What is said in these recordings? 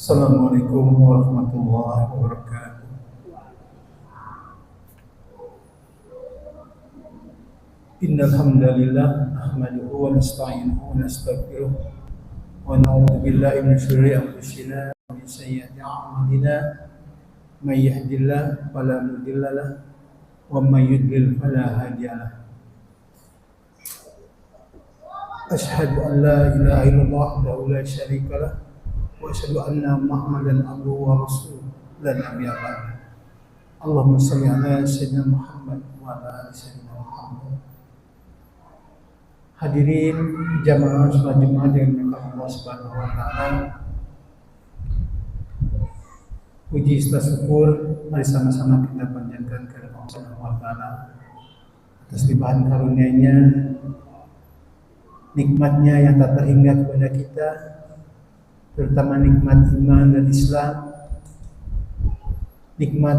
Assalamualaikum warahmatullahi wabarakatuh. Innal hamdalillah nahmaduhu wa nasta'inuhu wa nastaghfiruh wa na'udzu billahi min shururi anfusina wa min sayyiati a'malina. May yahdihillahu fala mudilla lahu wa may yudlil fala hadiya lahu. Asyhadu an la ilaha illallah wahdahu la syarika lahu wa asyhadu anna Muhammadan abduhu wa rasuluh la nabiyya ba'dahu. Allahumma shalli ala sayyidina Muhammad wa ala ali sayyidina Muhammad. Hadirin jamaah salat Jumat yang dimuliakan Allah Subhanahu wa taala. Puji serta syukur mari sama-sama kita panjatkan kepada Allah Subhanahu wa taala atas limpahan karunia-Nya, nikmat-Nya yang tak terhingga kepada kita, terutama nikmat iman dan Islam, nikmat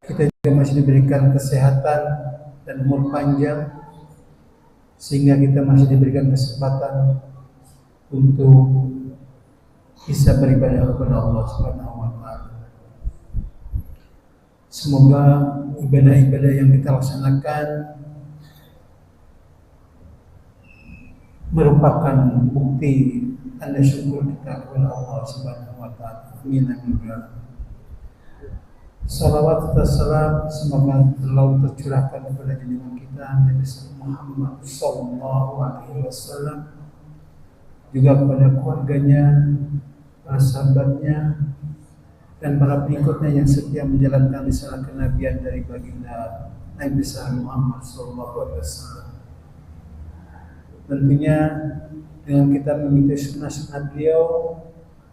kita juga masih diberikan kesehatan dan umur panjang, sehingga kita masih diberikan kesempatan untuk bisa beribadah kepada Allah Subhanahu wa taala. Semoga ibadah-ibadah yang kita laksanakan merupakan bukti tanda syukur kita kepada Allah Subhanahu wa taala. Amin amin ya rabbal alamin. Salawat dan salam semoga selalu tercurahkan kepada junjungan kita Nabi Muhammad sallallahu alaihi wasallam, juga kepada keluarganya, para sahabatnya, dan para pengikutnya yang setia menjalankan risalah kenabian dari baginda Nabi Muhammad sallallahu alaihi wasallam. Tentunya dengan kita mengikuti sunnah-sunnah beliau,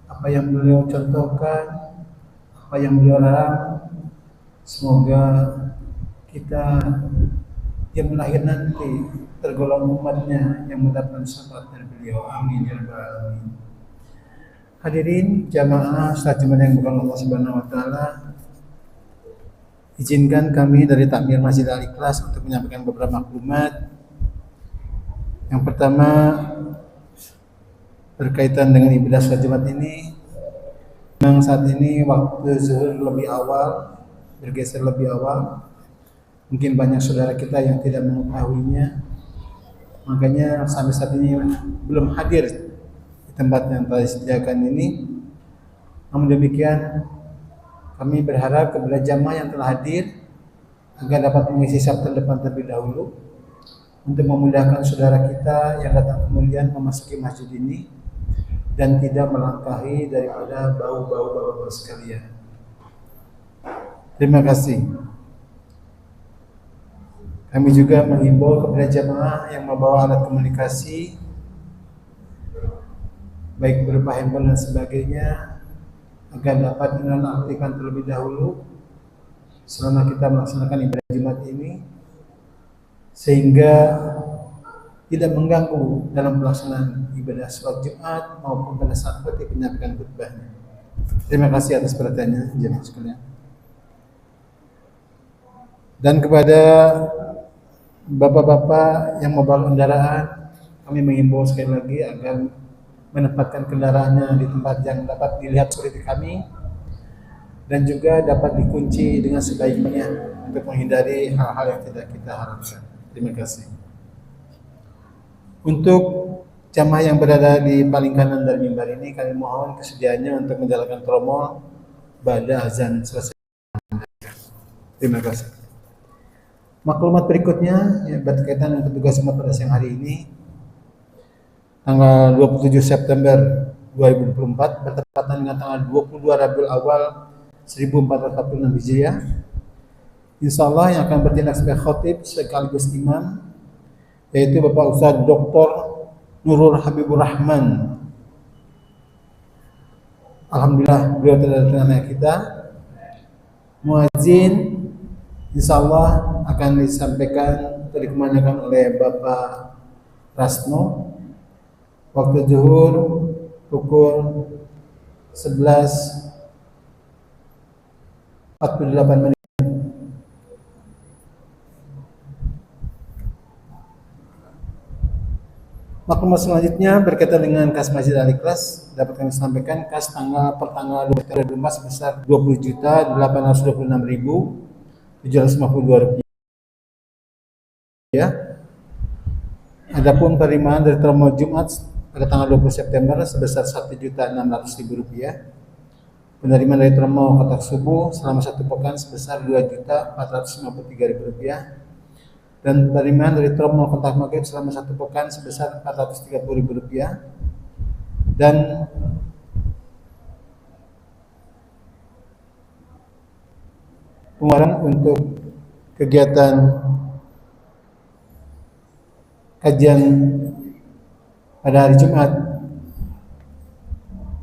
apa yang beliau contohkan, apa yang beliau larang, semoga kita yang lahir nanti tergolong umatnya yang mendapatkan syafaat dari beliau. Amin ya rabbal alamin. Hadirin jamaah salat Jumat yang dimuliakan Allah Subhanahu wa taala, izinkan kami dari Takmir Masjid Al-Ikhlas untuk menyampaikan beberapa maklumat. Yang pertama berkaitan dengan ibadah salat Jumat ini. Memang saat ini waktu zuhur lebih awal, bergeser lebih awal. Mungkin banyak saudara kita yang tidak mengetahuinya, makanya sampai saat ini belum hadir di tempat yang telah disediakan ini. Namun demikian, kami berharap kepada jamaah yang telah hadir agar dapat mengisi saf terdepan terlebih dahulu untuk memudahkan saudara kita yang datang kemudian memasuki masjid ini dan tidak melangkahi daripada bau-bau bapak-bapak sekalian. Terima kasih. Kami juga menghimbau kepada jamaah yang membawa alat komunikasi, baik berupa handphone dan sebagainya, agar dapat dinonaktifkan terlebih dahulu selama kita melaksanakan ibadah Jumat ini, sehingga tidak mengganggu dalam pelaksanaan ibadah sholat Jumat maupun pada saat ketika menyampaikan khutbahnya. Terima kasih atas perhatiannya jemaah sekalian. Dan kepada bapak-bapak yang membawa kendaraan, kami mengimbau sekali lagi agar menempatkan kendaraannya di tempat yang dapat dilihat security kami dan juga dapat dikunci dengan sebaiknya untuk menghindari hal-hal yang tidak kita harapkan. Terima kasih. Untuk jamaah yang berada di paling kanan dari mimbar ini, kami mohon kesediaannya untuk menjalankan promo pada azan selesai. Terima kasih. Maklumat berikutnya yang berkaitan dengan tugas Jumat pada siang hari ini, tanggal 27 September 2024 bertepatan dengan tanggal 22 Rabiul Awal 1446 Hijriah. Insyaallah yang akan bertindak sebagai khatib sekaligus imam yaitu Bapak Ustaz Dr. Nurul Habibur Rahman. Alhamdulillah beliau telah datang kita. Muadzin insyaallah akan disampaikan atau dikumandangkan oleh Bapak Rasno. Waktu zuhur pukul 11.48 menit. Maklumat selanjutnya berkaitan dengan kas Masjid Al-Ikhlas dapat kami sampaikan kas pertanggal 24 sebesar Rp20.826.752. Adapun penerimaan dari terminal Jumat pada tanggal 20 September sebesar Rp1.600.000. Penerimaan dari terminal kotak subuh selama 1 pekan sebesar Rp2.453.000. Dan penerimaan dari terminal kotak maghrib selama 1 pekan sebesar Rp430.000. Dan pengeluaran untuk kegiatan kajian pada hari Jumat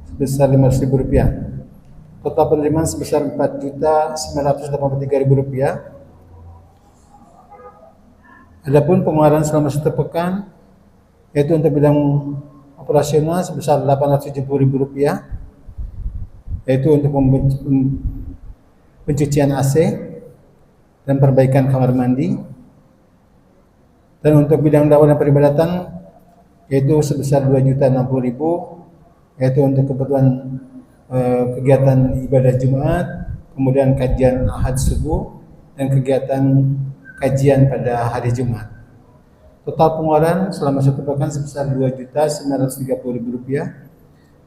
sebesar Rp500.000. Total penerimaan sebesar Rp4.983.000. Adapun pengeluaran selama 1 pekan yaitu untuk bidang operasional sebesar Rp870.000, yaitu untuk pencucian AC dan perbaikan kamar mandi. Dan untuk bidang dakwah dan peribadatan yaitu sebesar Rp2.060.000, yaitu untuk kebutuhan kegiatan ibadah Jumat, kemudian kajian Ahad subuh dan kegiatan kajian pada hari Jumat. Total pengeluaran selama 1 pekan sebesar Rp2.930.000,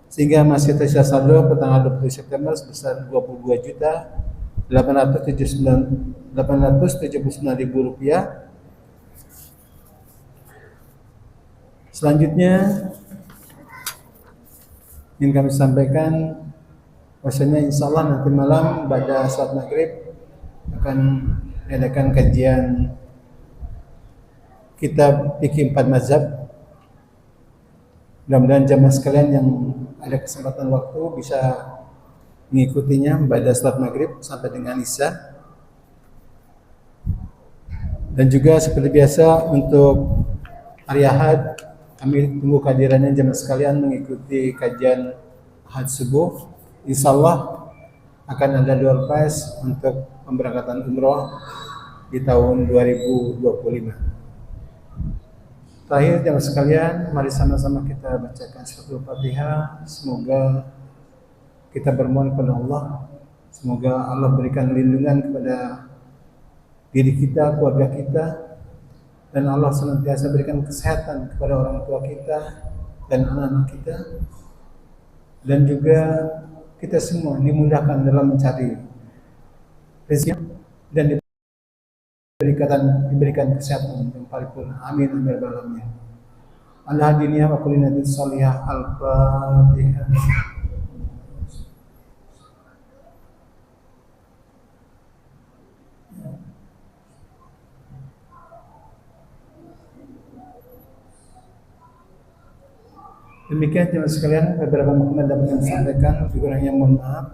sehingga masih tersisa saldo pada tanggal 20 September sebesar Rp22.879.000. Selanjutnya ingin kami sampaikan bahwasanya insya Allah nanti malam pada saat maghrib akan diadakan kajian kitab fikih 4 mazhab. Mudah-mudahan jamaah sekalian yang ada kesempatan waktu bisa mengikutinya pada salat maghrib sampai dengan isya. Dan juga seperti biasa untuk hari Ahad kami tunggu kehadirannya jamaah sekalian mengikuti kajian Ahad subuh. Insyaallah akan ada door prize untuk pemberangkatan umroh di tahun 2025. Terakhir jamaah sekalian, mari sama-sama kita bacakan suratul Fatihah. Semoga kita bermohon kepada Allah, semoga Allah berikan lindungan kepada diri kita, keluarga kita, dan Allah senantiasa berikan kesehatan kepada orang tua kita dan anak-anak kita, dan juga kita semua dimudahkan dalam mencari rezeki dan diberikan kesehatan yang paripurna. Amin amin ya rabbal alamin. Al-hadiniyah wa kulinatin salihah. Al-Fatihah. Demikian teman sekalian beberapa makna dapat kami sampaikan, kurangnya mohon maaf.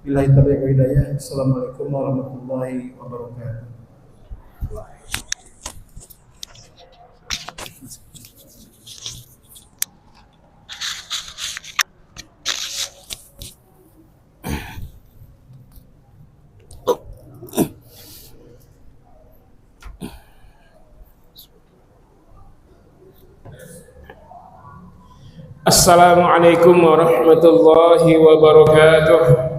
Billahi taufiq wal hidayah. Assalamualaikum warahmatullahi wabarakatuh. Assalamualaikum warahmatullahi wabarakatuh.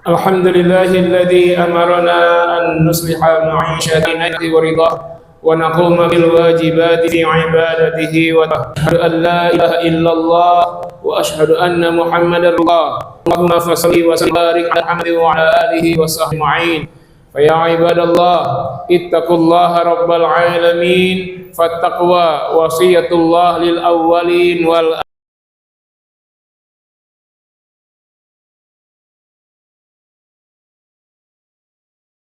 الحمد لله الذي أمرنا أن نصلح معيشتنا ورضاه ونقوم بالواجبات في عبادته وأشهد أن لا إله إلا الله وأشهد أن محمدا رسول الله اللهم صل وسلم وبارك على محمد وعلى آله وصحبه أجمعين فيا عباد الله اتقوا الله رب العالمين فالتقوى وصية الله للأولين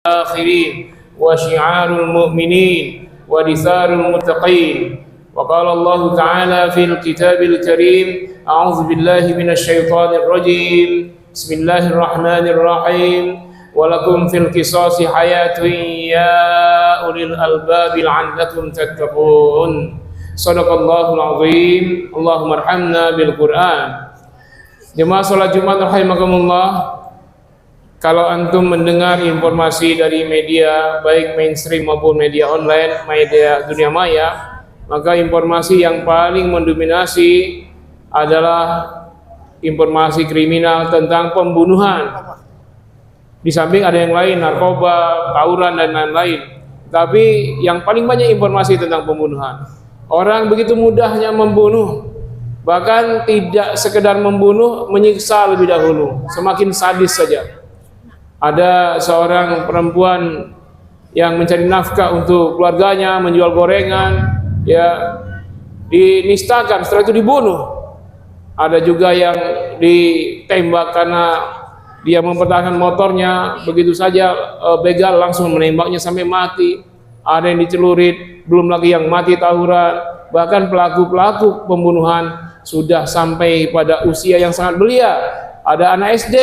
والآخرين وشعار المؤمنين ودثار المتقين وقال الله تعالى في الكتاب الكريم أعوذ بالله من الشيطان الرجيم بسم الله الرحمن الرحيم ولكم في القصاص حياة يا أولي الألباب لعلكم تتقون صدق الله العظيم اللهم ارحمنا بالقرآن. Jemaah salat Jumat rahimakumullah. Kalau antum mendengar informasi dari media baik mainstream maupun media online, media dunia maya, maka informasi yang paling mendominasi adalah informasi kriminal tentang pembunuhan. Di samping ada yang lain, narkoba, tawuran dan lain-lain. Tapi yang paling banyak informasi tentang pembunuhan. Orang begitu mudahnya membunuh. Bahkan tidak sekedar membunuh, menyiksa lebih dahulu, semakin sadis saja. Ada seorang perempuan yang mencari nafkah untuk keluarganya, menjual gorengan, ya dinistakan, setelah itu dibunuh. Ada juga yang ditembak karena dia mempertahankan motornya, begitu saja begal langsung menembaknya sampai mati. Ada yang dicelurit, belum lagi yang mati tawuran. Bahkan pelaku-pelaku pembunuhan sudah sampai pada usia yang sangat belia. Ada anak SD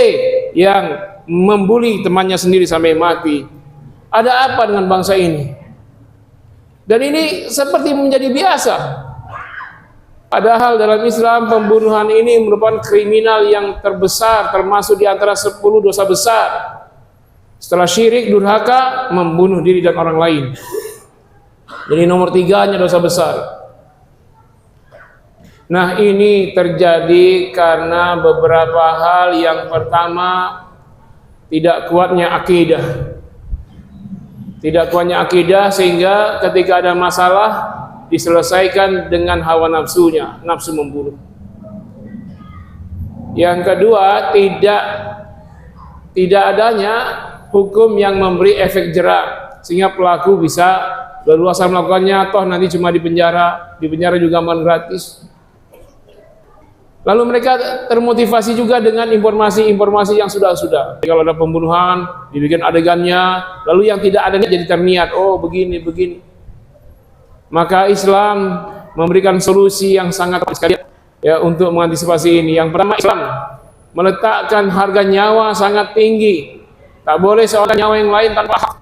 yang membuli temannya sendiri sampai mati. Ada apa dengan bangsa ini? Dan ini seperti menjadi biasa. Padahal dalam Islam pembunuhan ini merupakan kriminal yang terbesar, termasuk di antara 10 dosa besar. Setelah syirik, durhaka, membunuh diri dan orang lain. Jadi nomor 3-nya dosa besar. Nah, ini terjadi karena beberapa hal. Yang pertama, tidak kuatnya akidah. Tidak kuatnya akidah sehingga ketika ada masalah diselesaikan dengan hawa nafsunya, nafsu membunuh. Yang kedua, tidak adanya hukum yang memberi efek jerak sehingga pelaku bisa leluasa melakukannya, toh nanti cuma di penjara juga aman gratis. Lalu mereka termotivasi juga dengan informasi-informasi yang sudah. Kalau ada pembunuhan, dibikin adegannya, lalu yang tidak adanya jadi terniat, oh begini. Maka Islam memberikan solusi yang sangat sekali ya untuk mengantisipasi ini. Yang pertama, Islam meletakkan harga nyawa sangat tinggi. Tak boleh seorang nyawa yang lain tanpa hak.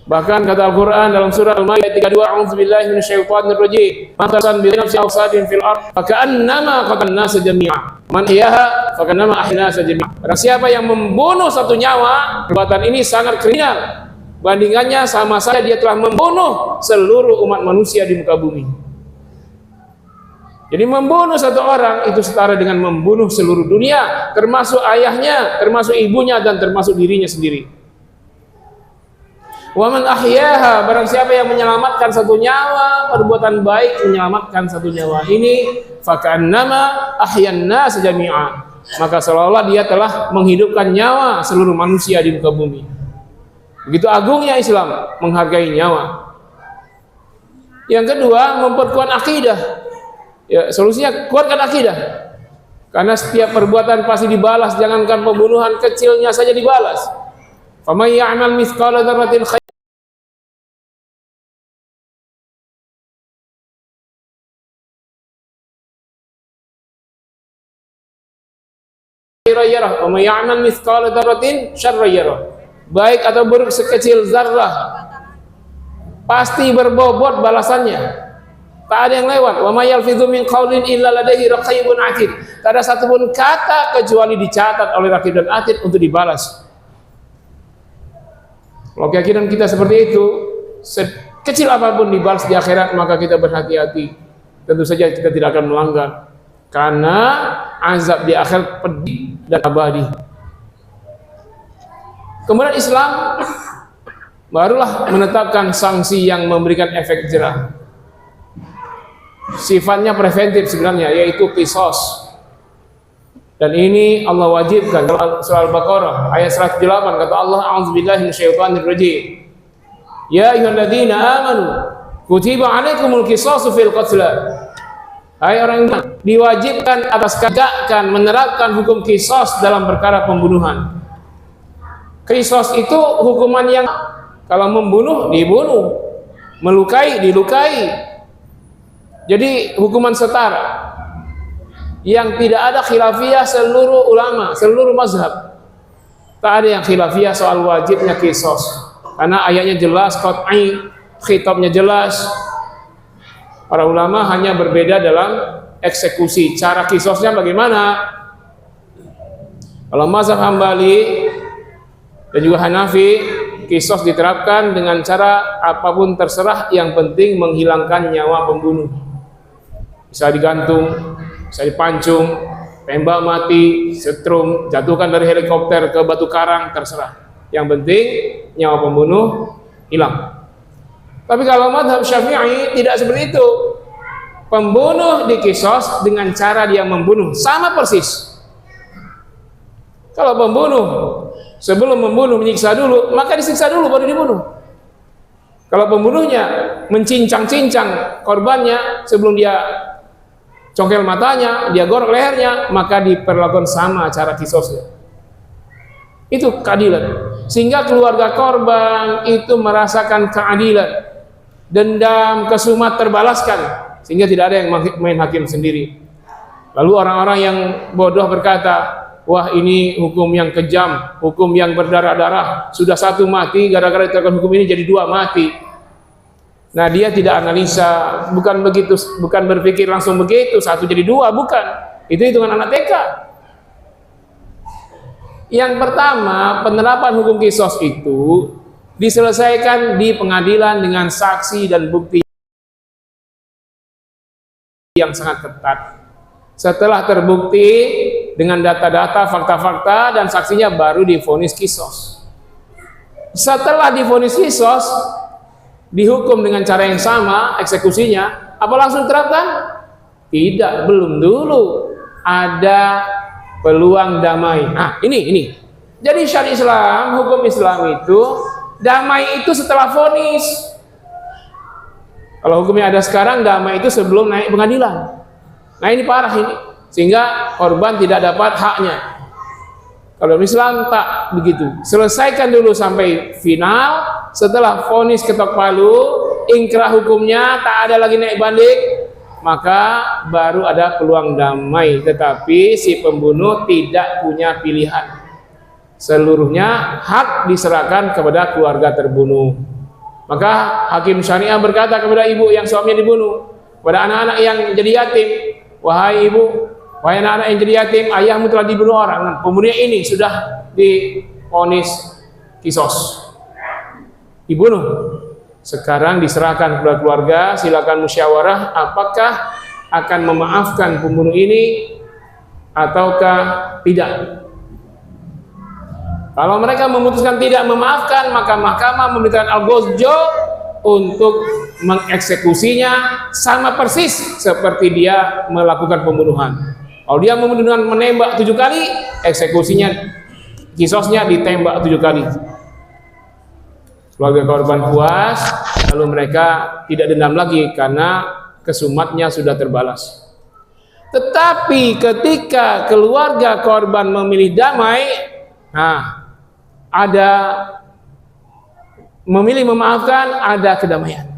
Bahkan kata Al-Quran dalam surah Al-Maidah 32, a'udzubillahi minasyaitonir rajim. Matasan bi nafsi awsadin fil ard, faka'annama qatan nas jami'a. Man iyaha faka'annama ahya nas jami'a. Barang siapa yang membunuh satu nyawa, perbuatan ini sangat kriminal. Bandingannya sama saja dia telah membunuh seluruh umat manusia di muka bumi. Jadi membunuh satu orang itu setara dengan membunuh seluruh dunia, termasuk ayahnya, termasuk ibunya, dan termasuk dirinya sendiri. Wa man ahyaha, barang siapa yang menyelamatkan satu nyawa, perbuatan baik menyelamatkan satu nyawa. Ini faka'annama ahyan nas jami'a. Maka seolah-olah dia telah menghidupkan nyawa seluruh manusia di muka bumi. Begitu agungnya Islam menghargai nyawa. Yang kedua, memperkuat akidah. Ya, solusinya kuatkan akidah. Karena setiap perbuatan pasti dibalas, jangankan pembunuhan kecilnya saja dibalas. Faman ya'mal mithqala dzarratin khairan yarah, wa may ya'mal mithqala dzarratin syarran yarah. Baik atau buruk sekecil zarrah pasti berbobot balasannya. Tak ada yang lewat. Wa may yalfidhu min qaulin illa ladaihi raqibun atid. Tak ada satupun kata kecuali dicatat oleh raqib dan atid untuk dibalas. Kalau keyakinan kita seperti itu, sekecil apapun dibalas di akhirat, maka kita berhati-hati. Tentu saja kita tidak akan melanggar. Karena azab di akhirat pedih dan abadi. Kemudian Islam barulah menetapkan sanksi yang memberikan efek jerah. Sifatnya preventif sebenarnya, yaitu qisas. Dan ini Allah wajibkan dalam surah Al-Baqarah ayat 108, kata Allah, a'udzubillahi minasyaitonir rajim. Ya ayyuhalladzina amanu kutiba 'alaikumul qisasu fil qatl. Hai orang yang diwajibkan atas kalian menerapkan hukum qisas dalam perkara pembunuhan. Qisas itu hukuman yang kalau membunuh dibunuh, melukai dilukai. Jadi hukuman setara yang tidak ada khilafiyah seluruh ulama, seluruh mazhab. Tak ada yang khilafiyah soal wajibnya qisas. Karena ayatnya jelas, qat'i, khitabnya jelas. Para ulama hanya berbeda dalam eksekusi. Cara qisasnya bagaimana? Kalau mazhab Hambali dan juga Hanafi, qisas diterapkan dengan cara apapun terserah, yang penting menghilangkan nyawa pembunuh. Bisa digantung, bisa dipancung, tembak mati, setrum, jatuhkan dari helikopter ke batu karang, terserah. Yang penting nyawa pembunuh hilang. Tapi kalau mazhab Syafi'i tidak seperti itu. Pembunuh dikisos dengan cara dia membunuh, sama persis. Kalau pembunuh sebelum membunuh menyiksa dulu, maka disiksa dulu baru dibunuh. Kalau pembunuhnya mencincang-cincang korbannya sebelum dia congkel matanya, dia gorok lehernya, maka diperlakukan sama cara kisosnya. Itu keadilan. Sehingga keluarga korban itu merasakan keadilan. Dendam, kesumat terbalaskan. Sehingga tidak ada yang main hakim sendiri. Lalu orang-orang yang bodoh berkata, wah ini hukum yang kejam, hukum yang berdarah-darah, sudah satu mati, gara-gara diterapkan hukum ini jadi dua mati. Nah dia tidak analisa, bukan begitu, bukan berpikir langsung begitu, satu jadi dua, bukan. Itu hitungan anak TK. Yang pertama, penerapan hukum kisos itu diselesaikan di pengadilan dengan saksi dan bukti yang sangat ketat. Setelah terbukti dengan data-data, fakta-fakta dan saksinya, baru divonis kisos. Setelah divonis kisos, dihukum dengan cara yang sama eksekusinya, apa langsung diterapkan? Tidak, belum dulu. Ada peluang damai. Nah, ini. Jadi syariat Islam, hukum Islam itu damai itu setelah vonis. Kalau hukumnya ada sekarang, damai itu sebelum naik pengadilan. Nah ini parah ini, sehingga korban tidak dapat haknya. Kalau Islam tak begitu, selesaikan dulu sampai final. Setelah vonis ketok palu, ingkrah hukumnya, tak ada lagi naik banding, maka baru ada peluang damai. Tetapi si pembunuh tidak punya pilihan, seluruhnya hak diserahkan kepada keluarga terbunuh. Maka hakim syariah berkata kepada ibu yang suaminya dibunuh, kepada anak-anak yang jadi yatim, wahai ibu, wahai anak-anak yang jadi yatim, ayahmu telah dibunuh orang. Nah, pembunuhnya ini sudah divonis kisos, dibunuh. Sekarang diserahkan kepada keluarga, silakan musyawarah apakah akan memaafkan pembunuh ini ataukah tidak. Kalau mereka memutuskan tidak memaafkan, maka mahkamah memerintahkan al-ghazjo untuk mengeksekusinya sama persis seperti dia melakukan pembunuhan. Kalau dia membunuhan menembak 7 kali, eksekusinya, kisosnya ditembak 7 kali. Keluarga korban puas, lalu mereka tidak dendam lagi karena kesumatnya sudah terbalas. Tetapi ketika keluarga korban memilih damai, nah, ada memilih memaafkan, ada kedamaian.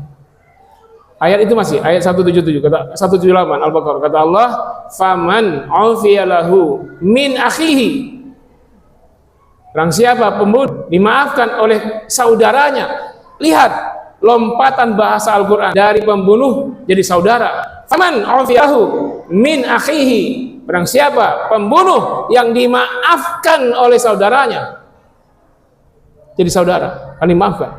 Ayat itu masih ayat 177, kata 178 Al-Baqarah, kata Allah, faman ufiyalahu min akhihi, orang siapa pembunuh dimaafkan oleh saudaranya. Lihat lompatan bahasa Al-Quran dari pembunuh jadi saudara. Faman ufiyalahu min akhihi, orang siapa pembunuh yang dimaafkan oleh saudaranya jadi saudara, akan dimaafkan.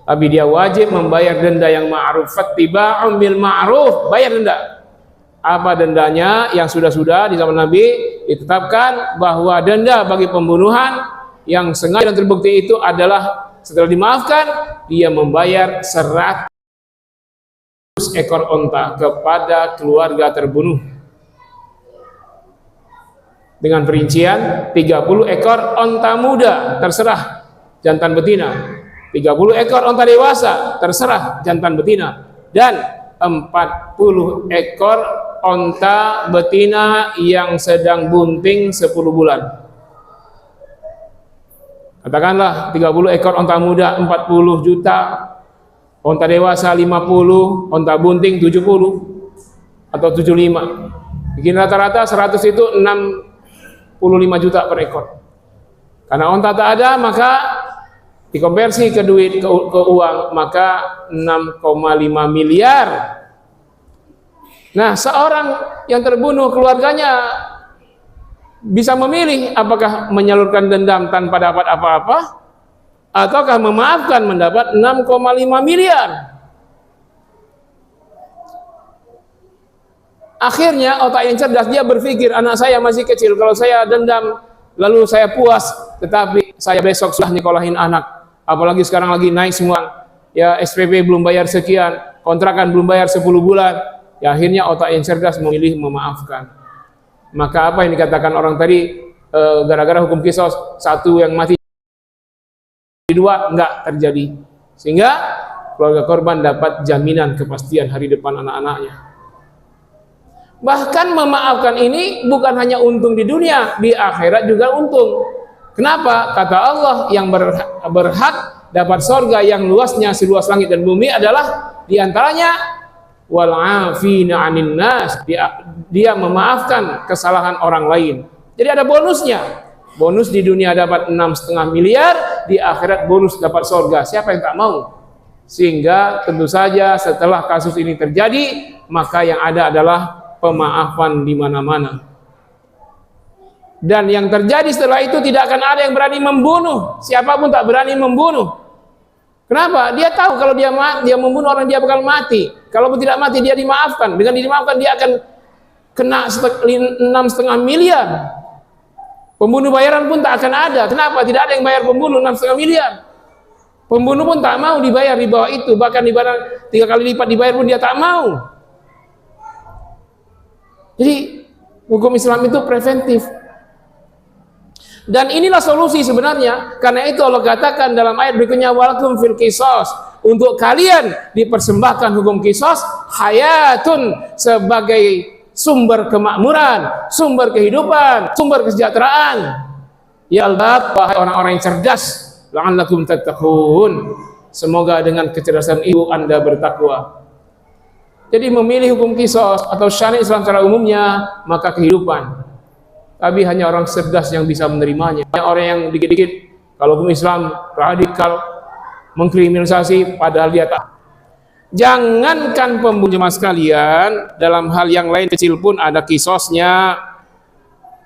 Tapi dia wajib membayar denda yang ma'ruf. Fattiba'un bil ma'ruf, bayar denda. Apa dendanya? Yang sudah-sudah di zaman Nabi ditetapkan bahwa denda bagi pembunuhan yang sengaja dan terbukti itu adalah setelah dimaafkan, dia membayar 100 ekor onta kepada keluarga terbunuh. Dengan perincian 30 ekor onta muda, terserah jantan betina, 30 ekor onta dewasa, terserah jantan betina, dan 40 ekor onta betina yang sedang bunting 10 bulan. Katakanlah 30 ekor onta muda 40 juta, onta dewasa 50, onta bunting 70 atau 75. Bikin rata-rata 100 itu 65 juta per ekor. Karena onta tak ada, maka dikonversi ke duit, ke uang, maka 6,5 miliar. Nah, seorang yang terbunuh, keluarganya bisa memilih apakah menyalurkan dendam tanpa dapat apa-apa, ataukah memaafkan mendapat 6,5 miliar. Akhirnya otak yang cerdas, dia berpikir, anak saya masih kecil, kalau saya dendam lalu saya puas, tetapi saya besok sudah nyekolahin anak, apalagi sekarang lagi naik semua, ya SPP belum bayar sekian, kontrakan belum bayar 10 bulan. Ya, akhirnya otak yang cerdas memilih memaafkan. Maka apa yang dikatakan orang tadi, gara-gara hukum kisos, satu yang mati, dua enggak terjadi. Sehingga keluarga korban dapat jaminan kepastian hari depan anak-anaknya. Bahkan memaafkan ini bukan hanya untung di dunia, di akhirat juga untung. Kenapa? Kata Allah, yang berhak dapat sorga yang luasnya seluas langit dan bumi adalah diantaranya wal afina 'anin nas, dia memaafkan kesalahan orang lain. Jadi ada bonusnya. Bonus di dunia dapat 6,5 miliar, di akhirat bonus dapat sorga. Siapa yang tak mau? Sehingga tentu saja setelah kasus ini terjadi, maka yang ada adalah pemaafan di mana-mana. Dan yang terjadi setelah itu tidak akan ada yang berani membunuh. Siapapun tak berani membunuh. Kenapa? Dia tahu kalau dia membunuh orang, dia bakal mati. Kalau tidak mati, dia dimaafkan. Dengan dimaafkan, dia akan kena 6,5 miliar. Pembunuh bayaran pun tak akan ada. Kenapa? Tidak ada yang bayar pembunuh 6,5 miliar. Pembunuh pun tak mau dibayar di bawah itu. Bahkan dibayar 3 kali lipat dibayar pun dia tak mau. Jadi hukum Islam itu preventif. Dan inilah solusi sebenarnya. Karena itu Allah katakan dalam ayat berikutnya, walakum fil qisas, untuk kalian dipersembahkan hukum qisas, hayatun, sebagai sumber kemakmuran, sumber kehidupan, sumber kesejahteraan. Ya Allah, wahai orang-orang yang cerdas, la'allakum tattaqun, semoga dengan kecerdasan itu Anda bertakwa. Jadi memilih hukum qisas atau syariat Islam secara umumnya, maka kehidupan. Tapi hanya orang cerdas yang bisa menerimanya. Orang yang dikit-dikit, kalau hukum Islam radikal, mengkriminalisasi, padahal dia tak. Jangankan pembunuh jemaah sekalian, dalam hal yang lain kecil pun ada kisosnya.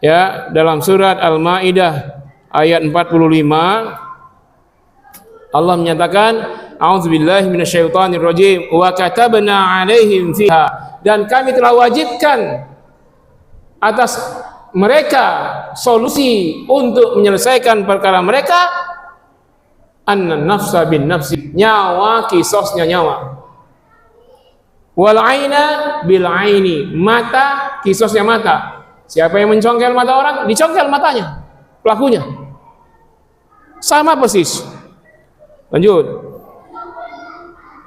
Ya, dalam surat Al-Maidah ayat 45, Allah menyatakan, a'udzubillahi minasyaitonirrajim, wa katabna 'alaihim fiha, dan kami telah wajibkan atas mereka solusi untuk menyelesaikan perkara mereka, anna nafsa bin nafsi, nyawa kisosnya nyawa, wal aina bil aini, mata kisosnya mata. Siapa yang mencongkel mata orang, dicongkel matanya pelakunya. Sama persis. Lanjut.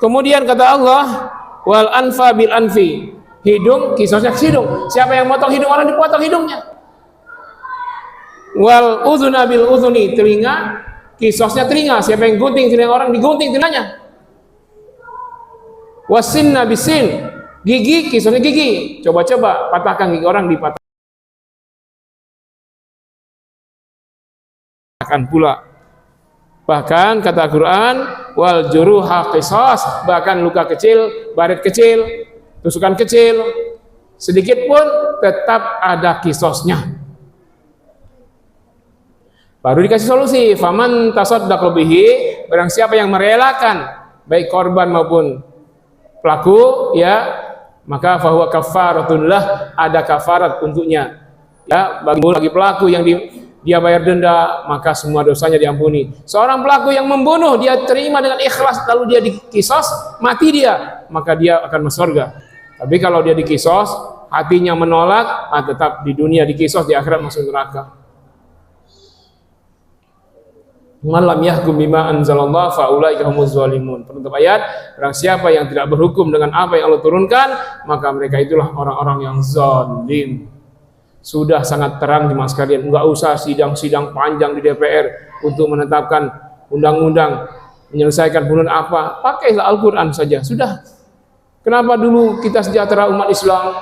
Kemudian kata Allah, wal anfa bil anfi, hidung kisosnya hidung. Siapa yang motong hidung orang, dipotong hidungnya. Wal udhuna bil udhuni, telinga kisosnya telinga. Siapa yang gunting telinga orang, digunting telinganya. Wasinna bisin, gigi kisosnya gigi. Coba-coba patahkan gigi orang, dipatahkan pula. Bahkan kata Al-Quran, wal juruha qisas, bahkan luka kecil, baret kecil, tusukan kecil, sedikit pun tetap ada kisosnya. Baru dikasih solusi, faman tasaddaq bihi, barang siapa yang merelakan baik korban maupun pelaku, ya, maka fahuwa kafaratun lah, ada kafarat untuknya. Ya, bagi pelaku yang dia bayar denda, maka semua dosanya diampuni. Seorang pelaku yang membunuh, dia terima dengan ikhlas, lalu dia dikisos, mati dia, maka dia akan masuk surga. Tapi kalau dia dikisos, hatinya menolak, tetap di dunia dikisos, di akhirat masuk neraka. Malam yahkum bima anzalallah faulaika humuz zalimun. Penutup ayat, barang siapa yang tidak berhukum dengan apa yang Allah turunkan, maka mereka itulah orang-orang yang zalim. Sudah sangat terang jemaah sekalian, enggak usah sidang-sidang panjang di DPR untuk menetapkan undang-undang menyelesaikan pembunuhan apa. Pakailah Al-Qur'an saja, sudah. Kenapa dulu kita sejahtera umat Islam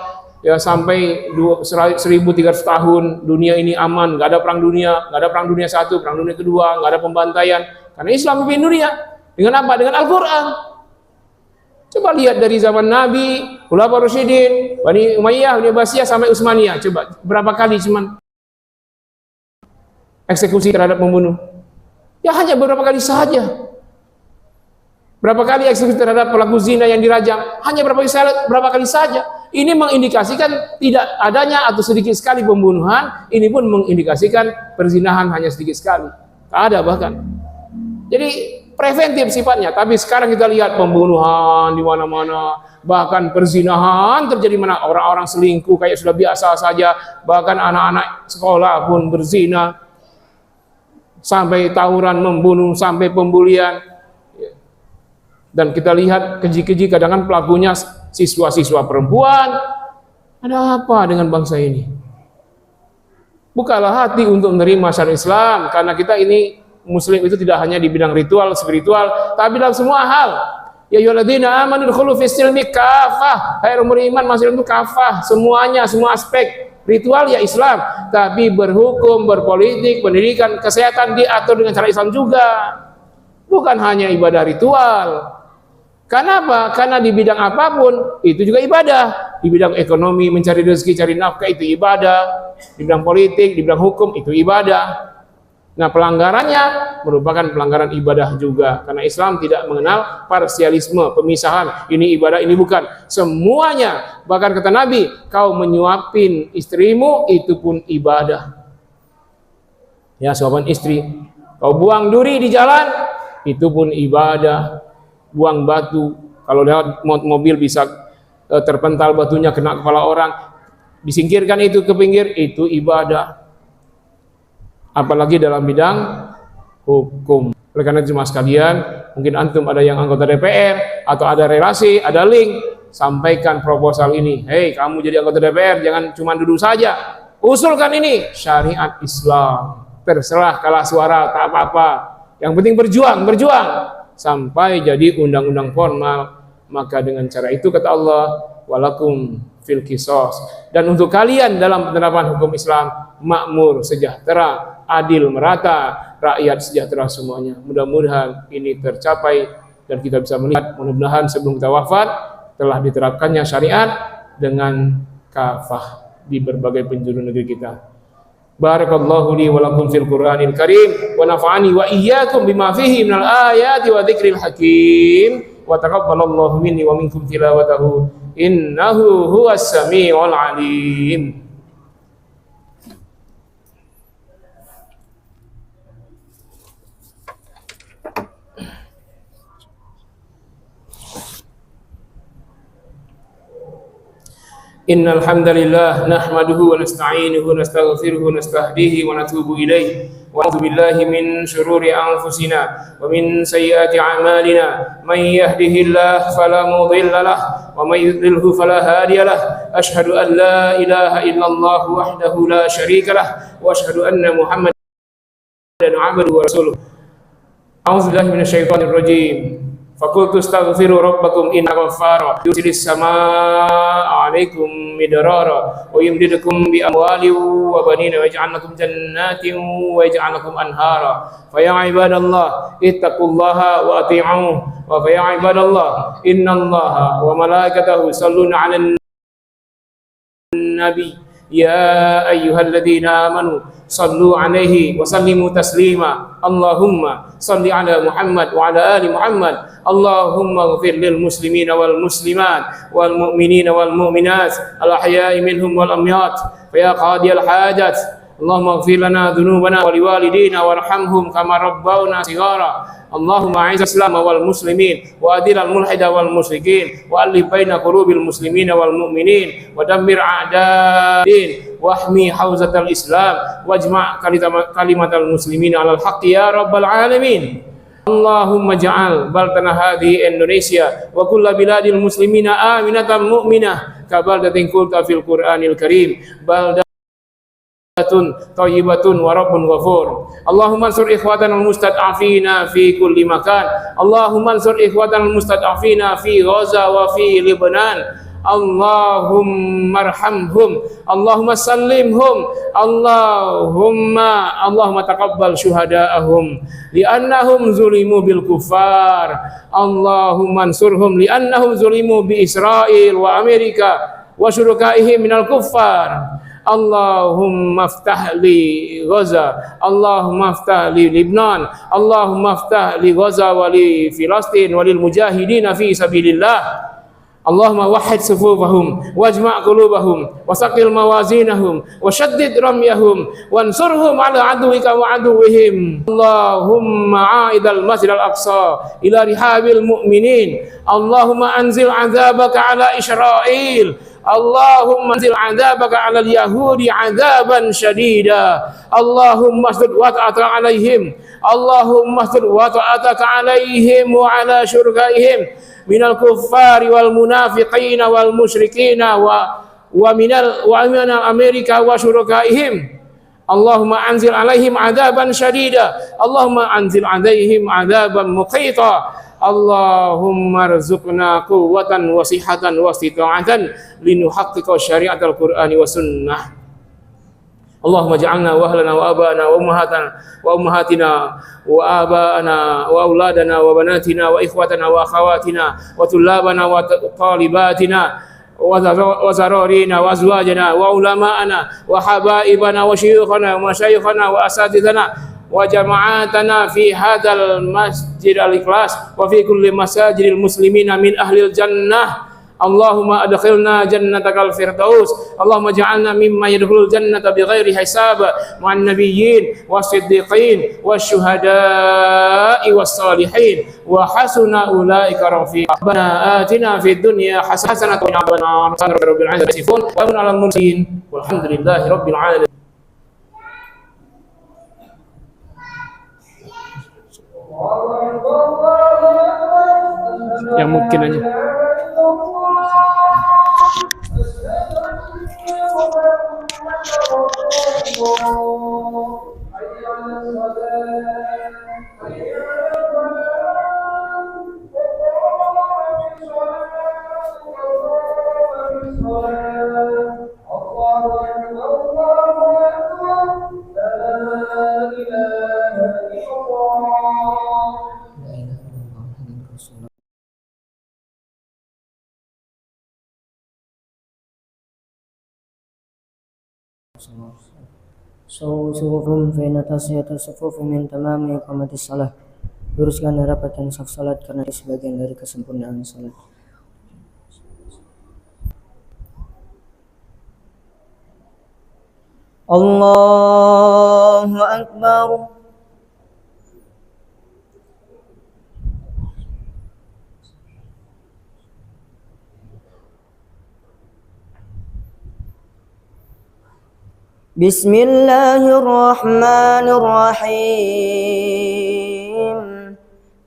ya sampai 1300 tahun dunia ini aman, nggak ada perang dunia, nggak ada perang dunia satu, perang dunia kedua, nggak ada pembantaian, karena Islam memimpin dunia. Dengan apa? Dengan Al-Quran. Coba lihat dari zaman Nabi, Khulafaur Rasyidin, Bani Umayyah, Bani Abbasiyah sampai Utsmaniyah, coba berapa kali cuman eksekusi terhadap pembunuh? Ya hanya beberapa kali saja. Berapa kali eksekusi terhadap pelaku zina yang dirajam? Hanya berapa kali saja. Ini mengindikasikan tidak adanya atau sedikit sekali pembunuhan. Ini pun mengindikasikan perzinahan hanya sedikit sekali. Tak ada bahkan. Jadi preventif sifatnya. Tapi sekarang kita lihat pembunuhan di mana-mana, bahkan perzinahan terjadi, mana orang-orang selingkuh kayak sudah biasa saja, bahkan anak-anak sekolah pun berzina, sampai tawuran, membunuh, sampai pembulian. Dan kita lihat keji-keji kadang-kadang pelakunya siswa-siswa perempuan. Ada apa dengan bangsa ini? Bukalah hati untuk menerima syariat Islam, karena kita ini Muslim itu tidak hanya di bidang ritual, spiritual, tapi dalam semua hal. Ya ayyuhalladzina amanu udkhulu fis silmi kafah. Hai orang beriman, masuk itu kafah, semuanya, semua aspek. Ritual ya Islam, tapi berhukum, berpolitik, pendidikan, kesehatan diatur dengan cara Islam juga. Bukan hanya ibadah ritual. Kenapa? Karena di bidang apapun itu juga ibadah. Di bidang ekonomi, mencari rezeki, cari nafkah itu ibadah. Di bidang politik, di bidang hukum itu ibadah. Nah, pelanggarannya merupakan pelanggaran ibadah juga. Karena Islam tidak mengenal parsialisme, pemisahan. Ini ibadah, ini bukan. Semuanya. Bahkan kata Nabi, kau menyuapin istrimu, itu pun ibadah. Ya, suapan istri. Kau buang duri di jalan, itu pun ibadah. Buang batu, kalau lewat mobil bisa terpental batunya kena kepala orang, disingkirkan itu ke pinggir, itu ibadah. Apalagi dalam bidang hukum. Oleh karena itu mas sekalian, mungkin antum ada yang anggota DPR atau ada relasi, ada link, sampaikan proposal ini. Hei, kamu jadi anggota DPR, jangan cuma duduk saja, usulkan ini syariat Islam. Terserah kalah suara tak apa-apa, yang penting berjuang sampai jadi undang-undang formal. Maka dengan cara itu kata Allah, walakum fil qisas, dan untuk kalian dalam penerapan hukum Islam makmur, sejahtera, adil, merata, rakyat sejahtera semuanya. Mudah-mudahan ini tercapai dan kita bisa melihat, mudah-mudahan sebelum kita wafat telah diterapkannya syariat dengan kafah di berbagai penjuru negeri kita. Barakallahu li wa lakum fil Qur'anil Karim wa nafa'ani wa iyyakum bima fihi minal ayati wa dzikril hakim wa taqabbalallahu minni wa minkum tilawatahu innahu huwas samiul alim. Innal hamdalillah nahmaduhu wa nasta'inuhu wa nastaghfiruhu wa nastahdihi wa natubu ilayh wa a'udzu billahi min shururi anfusina wa min sayyiati a'malina may yahdihillahu fala mudilla lahu wa may yudlilhu fala hadiya lahu asyhadu an la ilaha illallah wahdahu la syarika lahu wa asyhadu anna muhammadan abduhu wa rasuluh. A'udzu billahi minasyaitonir rajim. Fakultu astaghfiru rabbakum innahu ghaffar yursilis samaa'a 'alaikum midrara wa yumdidukum bi amwalin wa banina wa yaj'al lakum jannatin wa yaj'al lakum anhara. Fa ya ibadallah ittaqullaha wa ati'uhu wa fa ya ibadallah innallaha wa malaikatahu yusalluna 'alan nabi ya ayyuhalladzina amanu sallu alaihi wa sallimu taslima. Allahumma salli ala Muhammad wa ala ali Muhammad. Allahumma ighfir lil muslimina wal muslimat wal mu'minina wal mu'minat al ahya'i minhum wal amwat fa ya qadiyal hajat. Allahumma ighfir lana dhunubana wa liwalidina warhamhum kama rabbawna shighara. Allahumma a'izz al-islam wal muslimin wa adil al-mulhida wal musyrikin wa alif baina qulubil muslimina wal mu'minin wa dammir a'da'in wahmi hauzatal islam wajma' kalimatal muslimina 'alal haqqi ya rabbal alamin. Allahumma ja'al baltana hadhihi Indonesia wa kulla biladil muslimina aminatan mu'minah ka baldatin qulta fil Qur'anil Karim baldatun thayyibatun wa rabbun ghafur. Allahumma ansur ikhwatanal mustad'afina fi kulli makan. Allahumma ansur ikhwatanal mustad'afina fi Gaza wa fi Lebanon. Allahumma arhamhum, Allahumma sallimhum, Allahumma taqabbal syuhada'ahum li'annahum zulimu bil kuffar. Allahumma ansurhum li'annahum zulimu bi Israel wa Amerika wa syurakaihim minal kuffar. Allahumma aftah li Gaza, Allahumma aftah li Lebanon, Allahumma aftah li Gaza wa li Filastin wa lil mujahidin fi sabilillah. اللهم وحد صفوفهم واجمع قلوبهم وثقل موازينهم وشدد رميهم وانصرهم على عدوك وعدوهم. اللهم عائد المسجد الأقصى إلى رحاب المؤمنين. اللهم أنزل عذابك على إسرائيل. اللهم أنزل عذابك على اليهود عذابا شديدا. اللهم اسدد وطأتك عليهم. اللهم اسدد وطأتك عليهم وعلى شركائهم من الكفار والمنافقين والمشركين ومن أمريكا وشركائهم. اللهم أنزل عليهم عذابا شديدا. اللهم أنزل عليهم عذابا مقيتا. اللهم ارزقنا قوة وصحة واستطاعة لنحقق شريعة القرآن والسنة. اللهم اجعلنا واهلنا واباءنا وامهاتنا واباءنا واولادنا وبناتنا واخواتنا واخواتنا وطلابنا وطالباتنا وزرارينا وازواجنا وعلماءنا وحبائبنا وشيوخنا ومشايخنا واساتذتنا وجماعاتنا في هذا المسجد الإخلاص وفي كل مساجد المسلمين من أهل الجنة. اللهم أدخلنا جنتك الفردوس. اللهم اجعلنا ممن يدخل الجنة بغير حساب مع النبيين والصديقين والشهداء والصالحين وحسن أولئك رفيقا. ربنا آتنا في الدنيا حسنة وقنا عذاب النار. سبحان رب العزة عما يصفون وسلام على المرسلين والحمد لله رب العالمين. Yang mungkin aja. Suhufum fina tasiyatu sufufi min tamami iqamatis salah. Luruskan dan rapatkan saf salat karena itu sebagian dari kesempurnaan salat. Allahu Akbar. Bismillahirrahmanirrahim.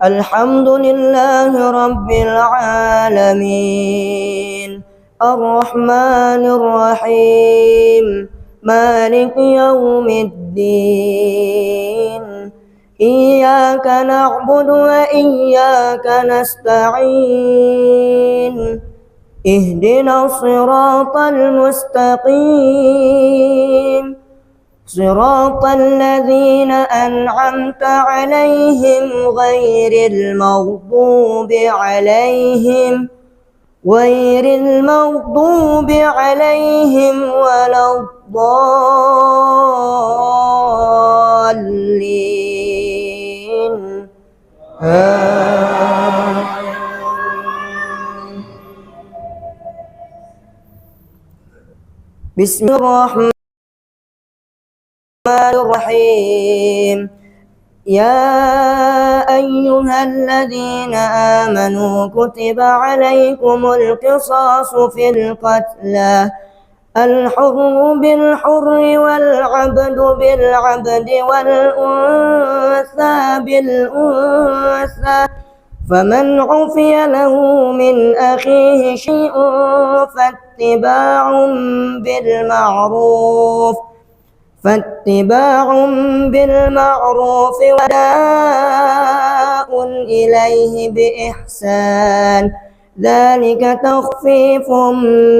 Alhamdulillahi rabbil alamin. Ar-Rahmanir Rahim. Maliki yaumiddin. Iyyaka na'budu wa iyyaka nasta'in. اهدنا الصراط المستقيم صراط الذين أنعمت عليهم غير المغضوب عليهم ولا الضالين. Bismillahirrahmanirrahim. Ya ayyuhalladzina amanu kutiba alaikumul qisasu fil qatla al-hurru bil hurri wal 'abdu bil 'abdi wal untha bil untha. فمن عفي له من أخيه شيء فاتباع بالمعروف وداء إليه بإحسان ذلك تخفيف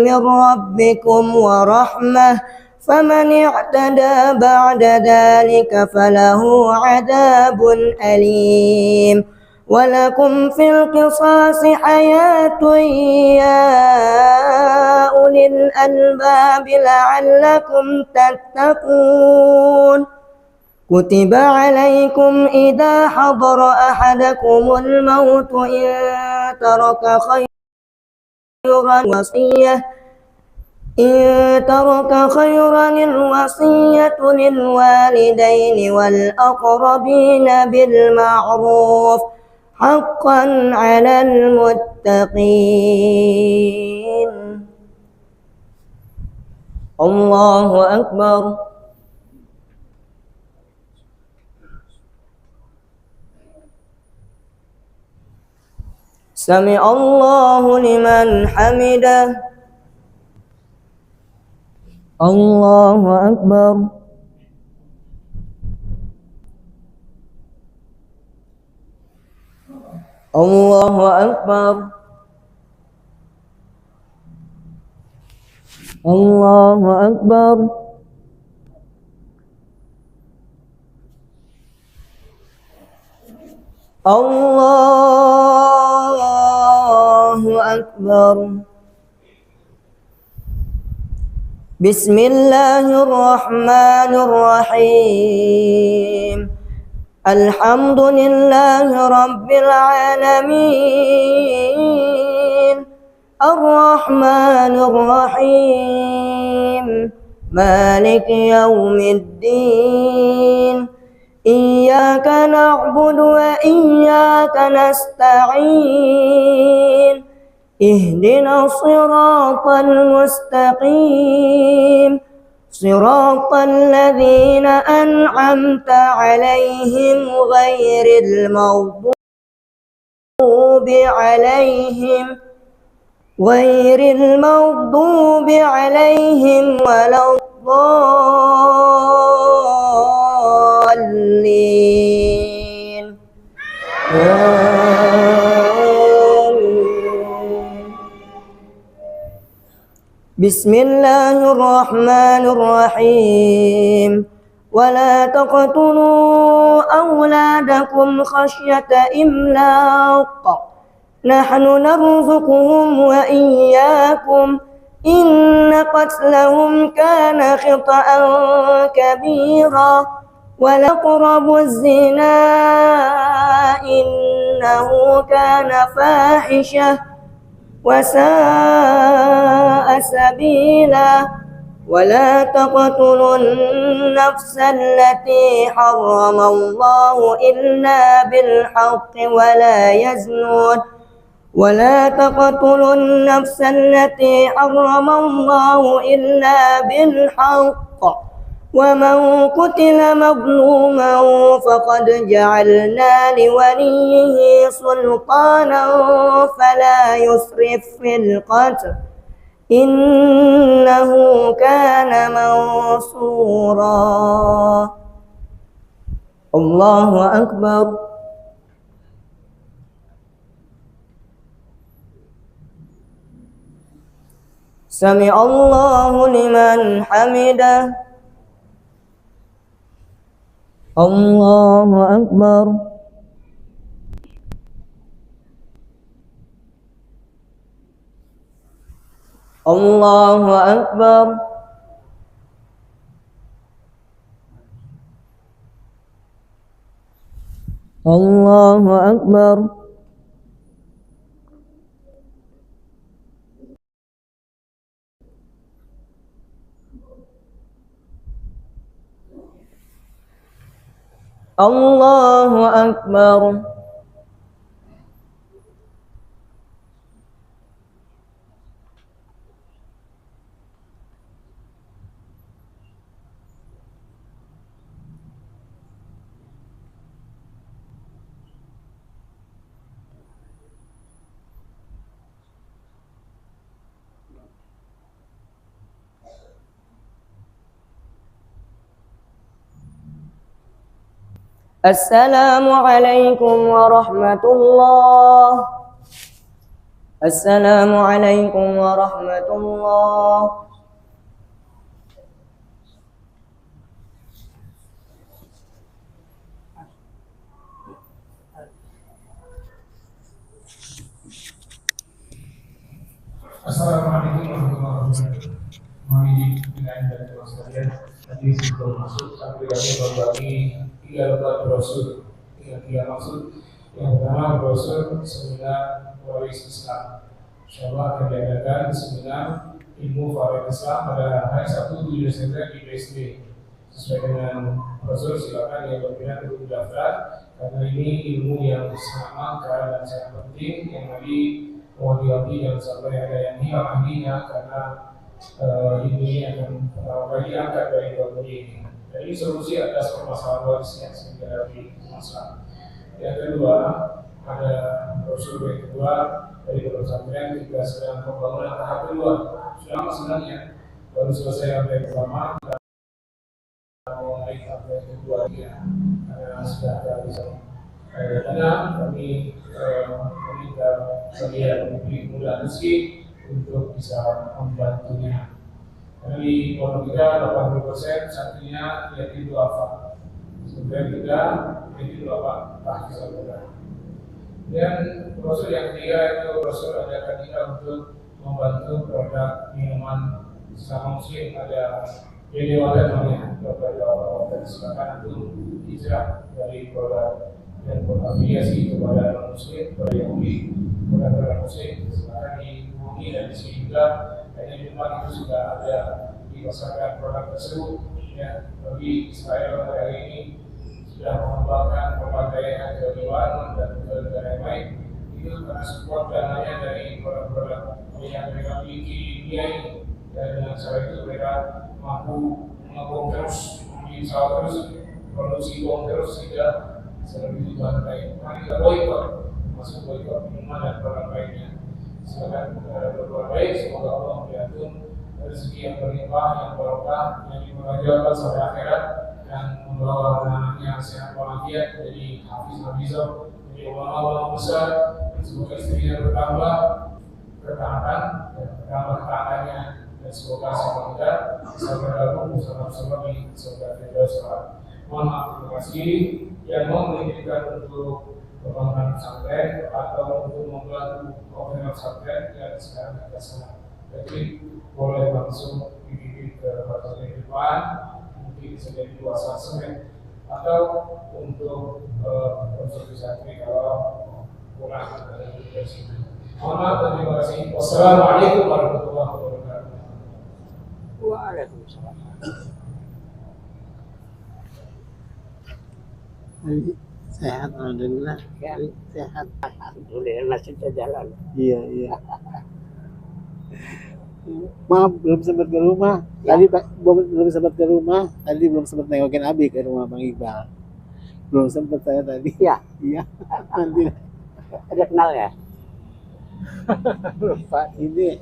من ربكم ورحمة فمن اعتدى بعد ذلك فله عذاب أليم. ولكم في القصاص حياة يا أولي الألباب لعلكم تتقون. كتب عليكم إذا حضر أحدكم الموت إن ترك خيرا الوصية إن ترك خيرا الوصية للوالدين والأقربين بالمعروف حقا على المتقين. الله أكبر. سمع الله لمن حمده. الله أكبر. الله أكبر. الله أكبر. الله أكبر. بسم الله الرحمن الرحيم. الحمد لله رب العالمين الرحمن الرحيم مالك يوم الدين إياك نعبد وإياك نستعين اهدنا الصراط المستقيم صراط الذين أنعمت عليهم غير المغضوب عليهم ولا الضالين. بسم الله الرحمن الرحيم. ولا تقتلوا أولادكم خشية إملاق نحن نرزقهم وإياكم إن قتلهم كان خطأ كبيرا وليقربوا الزنا إنه كان فاحشة وساء سبيلا. ولا تقتلوا النفس التي حرم الله إلا بالحق ولا يزنون. ولا تقتلوا النفس التي حرم الله إلا بالحق ومن قتل مظلوما فقد جعلنا لوليه سلطانا فلا يسرف في القتل إنه كان منصورا. الله أكبر. سمع الله لمن حمده. الله أكبر. الله أكبر. الله أكبر. الله أكبر. السلام عليكم ورحمة الله. السلام عليكم ورحمة الله. Assalamualaikum warahmatullahi wabarakatuh. Mohon izin dan sekalian. Tadi sebelum masuk sampai kami berbagi 3 brosur. 3 maksud. Yang pertama brosur seminar waris Islam. Insyaallah akan diadakan seminar ilmu Faraid Islam pada hari Sabtu 7 Desember di BSD. Sesuai dengan prosedur silakan yang berminat untuk mendaftar karena ini ilmu yang sangat langka dan sangat penting yang tadi mewakili yang sampai ada yang hilang ahlinya karena ini akan pertama kali diangkat dari ilmu ini. Jadi solusi atas permasalahan waris yang sehingga dari masalah. Yang kedua ada brosur yang kedua dari pesantren juga sedang pembangunan tahap kedua. Sudah sebenarnya baru selesai yang pertama. Mulai tahap yang kedua ya, karena sudah ada bisa. Karena kami meminta kalian lebih mudah rezeki untuk bisa membantunya. Dari pondok kita 80% santrinya yatim duafa. Kemudian kita yatim duafa tahfiz Al-Quran. Dan brosur yang ketiga itu brosur ajakan kita untuk membantu produk minuman sesama muslim. Ada jadi wadah namanya produk silakan untuk hijrah dari produk dan berafiliasi kepada non muslim, kepada Yahudi, produk muslim silakan dihubungi dan di sini juga hanya Jumat itu sudah ada dipasarkan produk tersebut ya. Bagi Israel hari ini sudah mengembangkan berbagai kejualan dan negara yang lain itu karena support dananya dari produk-produk yang mereka miliki di dunia ini, dan dengan cara itu mereka mampu mengembang terus, menginstal terus, produksi uang terus sehingga lebih dibantai. Mari kita boikot, masuk boikot minuman dan produk lainnya. Silakan berbuat baik, semoga Allah membantu rezeki yang berlimpah, yang barokah, yang dimuliakan sampai akhirat, dan membawa anak-anaknya sehat walafiat jadi hafiz-hafizah, jadi ulama-ulama besar. Semoga istrinya bertambah ketaatan, ketahatannya, dan semoga semua kita bisa bergabung bersama-sama di surga Firdaus. Mohon maaf, terima kasih yang mau mengirimkan untuk pembangunan pesantren atau untuk membantu pembangunan pesantren yang sekarang kita sangat. Jadi boleh langsung dikirim ke bagian depan, mungkin bisa jadi 2 semen atau untuk konstruksi santri kalau kurang dari sini. Mohon maaf dan terima kasih. Wassalamualaikum warahmatullahi wabarakatuh. Waalaikumsalam. Sehat alhamdulillah. Ya. Sehat alhamdulillah sudah jalan. Iya. Maaf belum sempat ke rumah. Tadi belum sempat ke rumah. Tadi belum sempat nengokin Abi ke rumah Bang Iqbal. Belum sempat saya tadi. Iya. Nanti Ada kenal ya? Lupa ini.